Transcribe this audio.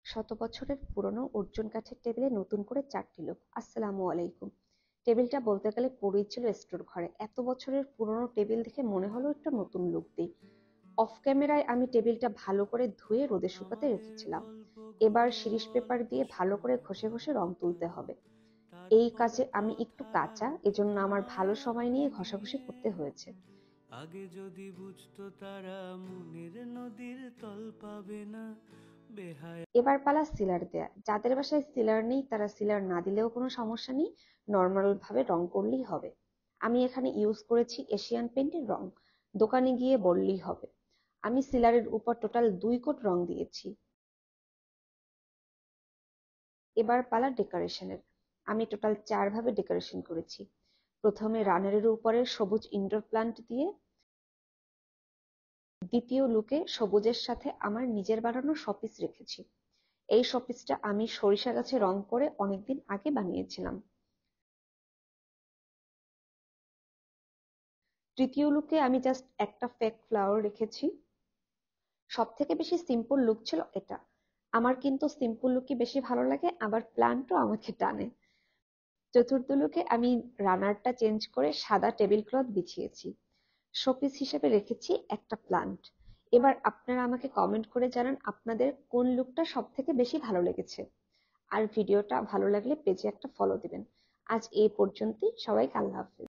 শত বছরের পুরনো অর্জুন কাঠের টেবিলে নতুন করে 4টি লোক। আসসালামু আলাইকুম। টেবিলটা বলতে গেলে পড়েই ছিল স্টোর ঘরে। এত বছরের পুরনো টেবিল দেখে মনে হলো একটু নতুন লুক দিই। অফ ক্যামেরায় আমি টেবিলটা ভালো করে ধুয়ে রোদে শুকাতে রেখেছিলাম। এবার শিরিষ পেপার দিয়ে ভালো করে ঘষে ঘষে রং তুলতে হবে। এই কাজে আমি একটু কাঁচা, এজন্য আমার ভালো সময় নিয়ে ঘষাঘষি করতে হয়েছে। আগে যদি বুঝতো তারা মনের নদীর তল পাবে না বেহায়া। এবার পালা সিলার দেয়া। যাদের বাসায় সিলার নেই তারা সিলার না দিলেও কোনো সমস্যা নেই, নর্মাল ভাবে রং করলেই হবে। আমি এখানে ইউজ করেছি এশিয়ান পেইন্টের রং, দোকানে গিয়ে বললেই হবে। আমি সিলারের উপর টোটাল 2 কোট রং দিয়েছি। এবার পালা ডেকোরেশনের। আমি টোটাল 4 ভাবে ডেকোরেশন করেছি। প্রথমে রানারের উপরে সবুজ ইনডোর প্লান্ট দিয়ে, দ্বিতীয় লুকে সবুজের সাথে আমার নিজের বানানো শোপিস রেখেছি। এই শোপিসটা আমি সরিষা গাছে রং করে অনেকদিন আগে বানিয়েছিলাম। তৃতীয় লুকে আমি জাস্ট একটা ফেক ফ্লাওয়ার রেখেছি। সব থেকে বেশি সিম্পল লুক ছিল এটা। আমার কিন্তু সিম্পল লুকই বেশি ভালো লাগে, আবার প্ল্যান্টও আমাকে টানে। চতুর্থ লুকে আমি রানারটা চেঞ্জ করে সাদা টেবিল ক্লথ বিছিয়েছি। শোপিস হিসেবে রেখেছি একটা প্লান্ট। এবার আপনারা আমাকে কমেন্ট করে জানান আপনাদের কোন লুকটা সব থেকে বেশি ভালো লেগেছে। আর ভিডিওটা ভালো লাগলে পেজে একটা ফলো দিবেন। আজ এই পর্যন্তই, সবাইকে আল্লাহ হাফেজ।